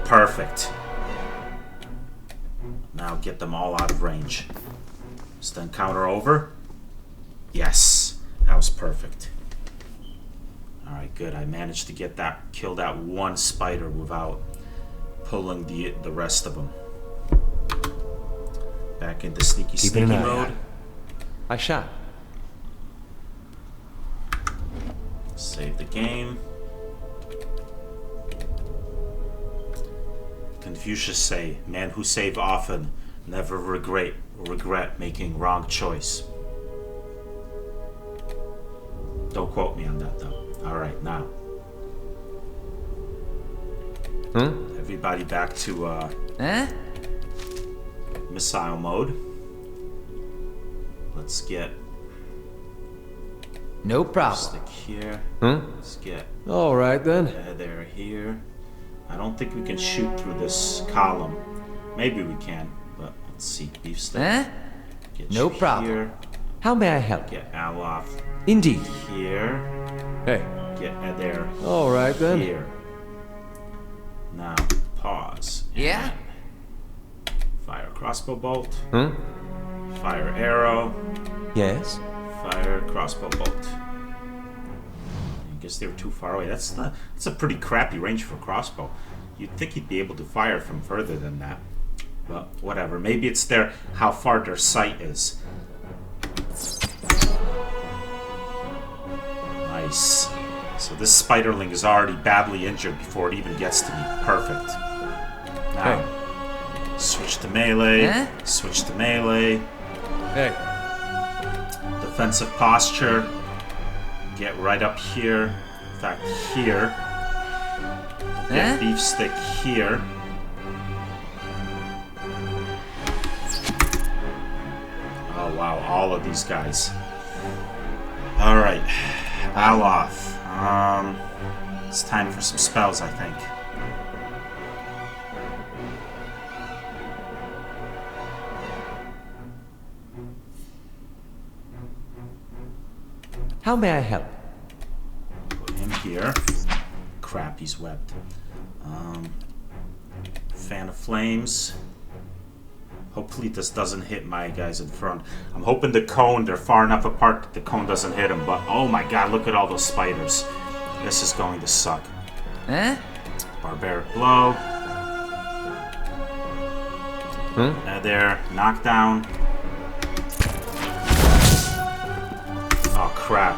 A: Perfect. Now get them all out of range. Is the encounter over? Yes. That was perfect. Alright, good. I managed to get that, kill that one spider without pulling the rest of them. Back into sneaky
B: Keeping an
A: sneaky
B: eye
A: mode.
B: out.
D: I shall.
A: Save the game. Confucius say, man who save often never regret making wrong choice. Don't quote me on that though. Alright, now. Everybody back to
E: Huh?
A: missile mode. Let's get
E: No problem.
A: stick here. Let's get
B: All right then.
A: there here. I don't think we can shoot through this column. Maybe we can, but let's see. Beef stick.
E: Huh?
A: Get
E: No
A: you
E: problem.
A: Here.
D: How may I help?
A: Get Alof
D: Indeed.
A: here.
B: Hey,
A: Get there
B: all right then.
A: here. Now pause.
E: Yeah?
A: And fire crossbow bolt. Fire arrow.
D: Yes.
A: Fire crossbow bolt. I guess they were too far away. That's a pretty crappy range for a crossbow. You'd think you'd be able to fire from further than that. But whatever. Maybe it's how far their sight is. Nice. So this spiderling is already badly injured before it even gets to me. Perfect. Now, switch to melee.
E: Huh?
A: Switch to melee.
B: Hey,
A: Defensive posture. Get right up here. In fact, here. Get
E: Huh?
A: beef stick here. Oh wow, all of these guys. Alright. Alof. It's time for some spells, I think.
D: How may I help?
A: Put him here. Crap, he's webbed. Fan of Flames. Hopefully this doesn't hit my guys in front. I'm hoping the cone, they're far enough apart that the cone doesn't hit them. But oh my god, look at all those spiders. This is going to suck.
E: Huh?
A: Barbaric Blow. There, knockdown. Oh crap.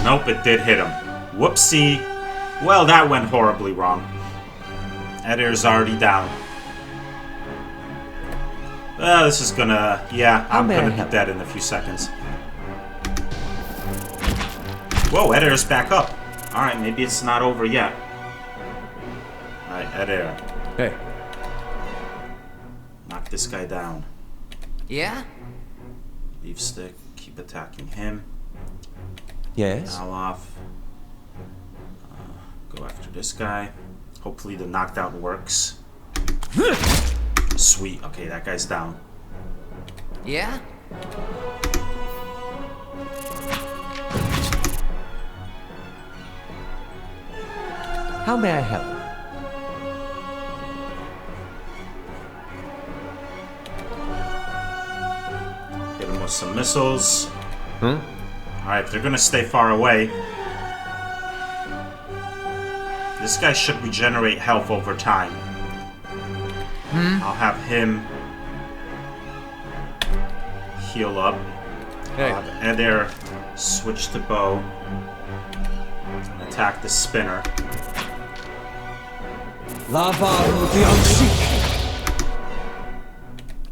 A: Nope, it did hit him. Whoopsie. Well, that went horribly wrong. Edir's already down. This is gonna... Yeah, I'm gonna be dead in a few seconds. Whoa, Adair's back up. Alright, maybe it's not over yet. Alright, Adair.
B: Hey.
A: Knock this guy down.
E: Yeah?
A: Leave stick. Keep attacking him.
B: Yes?
A: Now off. Go after this guy. Hopefully the knockdown works. Sweet. Okay, that guy's down.
E: Yeah?
D: How may I help?
A: Hit him with some missiles.
B: Huh?
A: Alright, they're gonna stay far away. This guy should regenerate health over time. I'll have him heal up.
B: Hey.
A: I'll have Adair switch to bow and attack the spinner.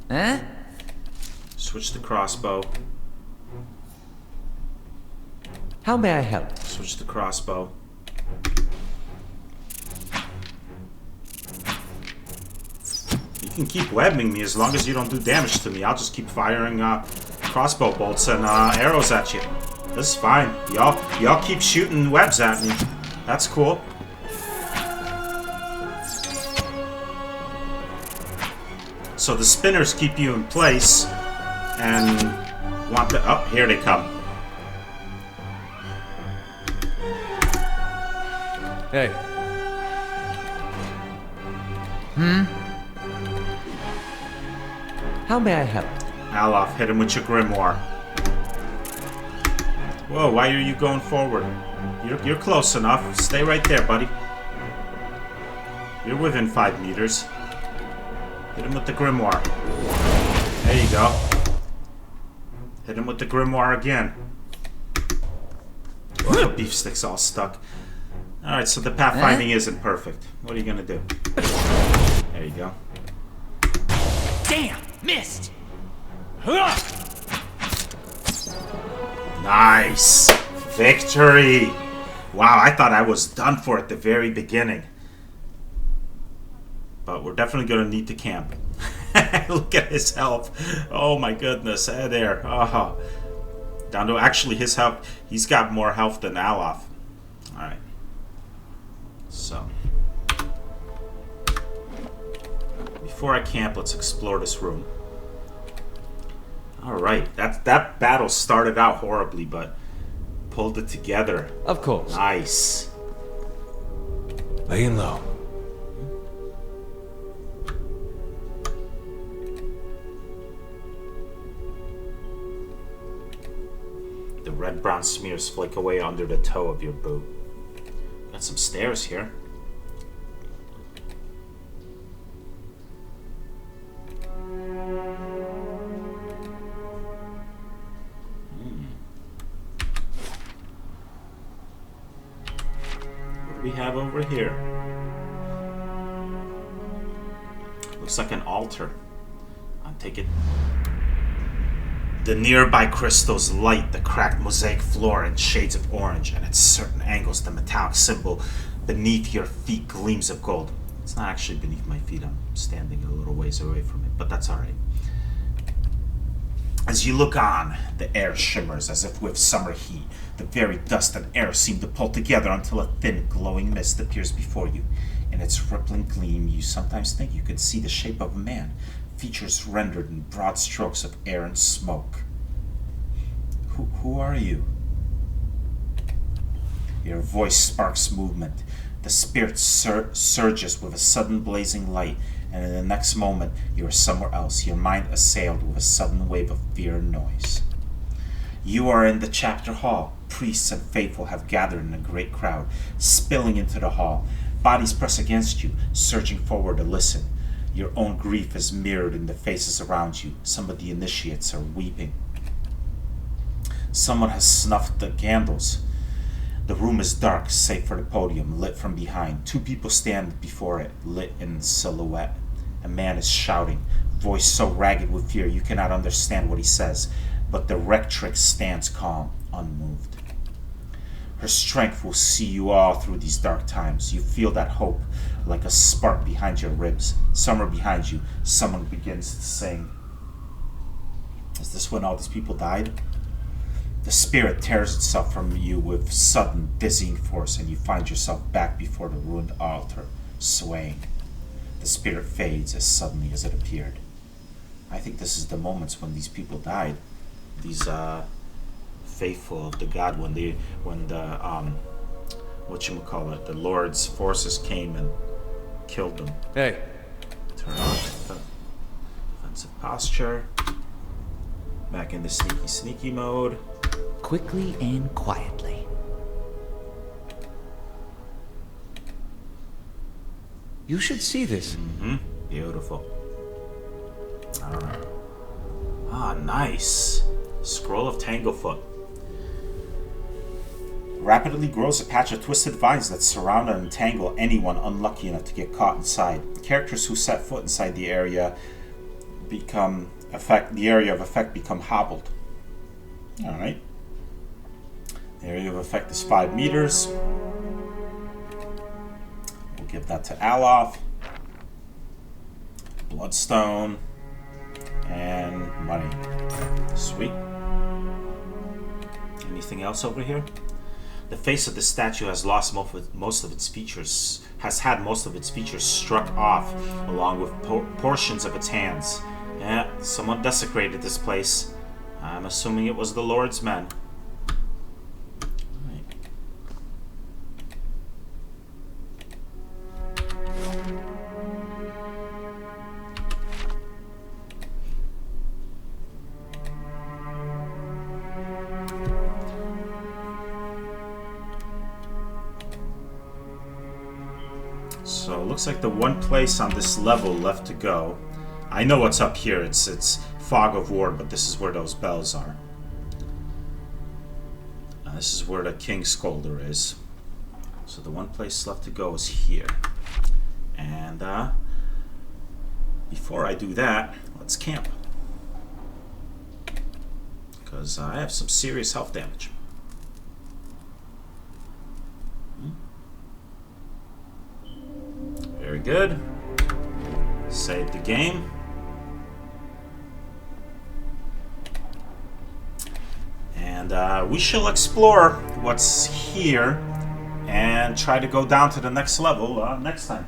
E: Huh?
A: Switch to crossbow.
D: How may I help?
A: Switch to crossbow. You can keep webbing me as long as you don't do damage to me. I'll just keep firing crossbow bolts and arrows at you. This is fine. Y'all keep shooting webs at me. That's cool. So the spinners keep you in place and want to... Oh, here they come.
B: Hey.
D: How may I help?
A: Alof, hit him with your grimoire. Whoa, why are you going forward? You're close enough. Stay right there, buddy. You're within 5 meters. Hit him with the grimoire. There you go. Hit him with the grimoire again. Oh, the beef stick's all stuck. Alright, so the pathfinding isn't perfect. What are you gonna do? There you go.
E: Damn! Missed!
A: Nice! Victory! Wow, I thought I was done for at the very beginning. But we're definitely going to need to camp. Look at his health. Oh my goodness. There. Oh. Down to actually his health. He's got more health than Alof. Alright. So. Before I camp, let's explore this room. Alright. That battle started out horribly, but pulled it together.
D: Of course.
A: Nice.
B: Laying low.
A: The red-brown smears flake away under the toe of your boot. Got some stairs here. What do we have over here? Looks like an altar. I'll take it. The nearby crystals light the cracked mosaic floor in shades of orange, and at certain angles the metallic symbol beneath your feet gleams of gold. It's not actually beneath my feet, I'm standing a little ways away from it, but that's alright. As you look on, the air shimmers as if with summer heat. The very dust and air seem to pull together until a thin, glowing mist appears before you. In its rippling gleam, you sometimes think you can see the shape of a man, features rendered in broad strokes of air and smoke. Who are you? Your voice sparks movement. The spirit surges with a sudden blazing light, and in the next moment you are somewhere else, your mind assailed with a sudden wave of fear and noise. You are in the chapter hall. Priests and faithful have gathered in a great crowd, spilling into the hall. Bodies press against you, surging forward to listen. Your own grief is mirrored in the faces around you. Some of the initiates are weeping. Someone has snuffed the candles. The room is dark, save for the podium, lit from behind. 2 people stand before it, lit in silhouette. A man is shouting, voice so ragged with fear you cannot understand what he says, but the rectrix stands calm, unmoved. Her strength will see you all through these dark times. You feel that hope like a spark behind your ribs. Somewhere behind you, someone begins to sing. Is this when all these people died? The spirit tears itself from you with sudden, dizzying force, and you find yourself back before the ruined altar, swaying. The spirit fades as suddenly as it appeared. I think this is the moments when these people died. These faithful of the god, when the whatchamacallit, the Lord's forces came and killed them.
B: Hey.
A: Turn off the defensive posture. Back into sneaky mode.
E: Quickly and quietly.
D: You should see this.
A: Beautiful. Alright. Ah, nice. Scroll of Tanglefoot. Rapidly grows a patch of twisted vines that surround and entangle anyone unlucky enough to get caught inside. Characters who set foot inside the area of effect become hobbled. Alright. The area of effect is 5 meters. We'll give that to Aloth. Bloodstone. And money. Sweet. Anything else over here? The face of the statue has lost most of its features. Has had most of its features struck off, along with portions of its hands. Yeah, someone desecrated this place. I'm assuming it was the Lord's men. Right. So, looks like the one place on this level left to go. I know what's up here. It's Fog of War, but this is where those bells are. This is where the King Scolder is. So the one place left to go is here. And before I do that, let's camp. Because I have some serious health damage. Very good. Save the game. And we shall explore what's here and try to go down to the next level next time.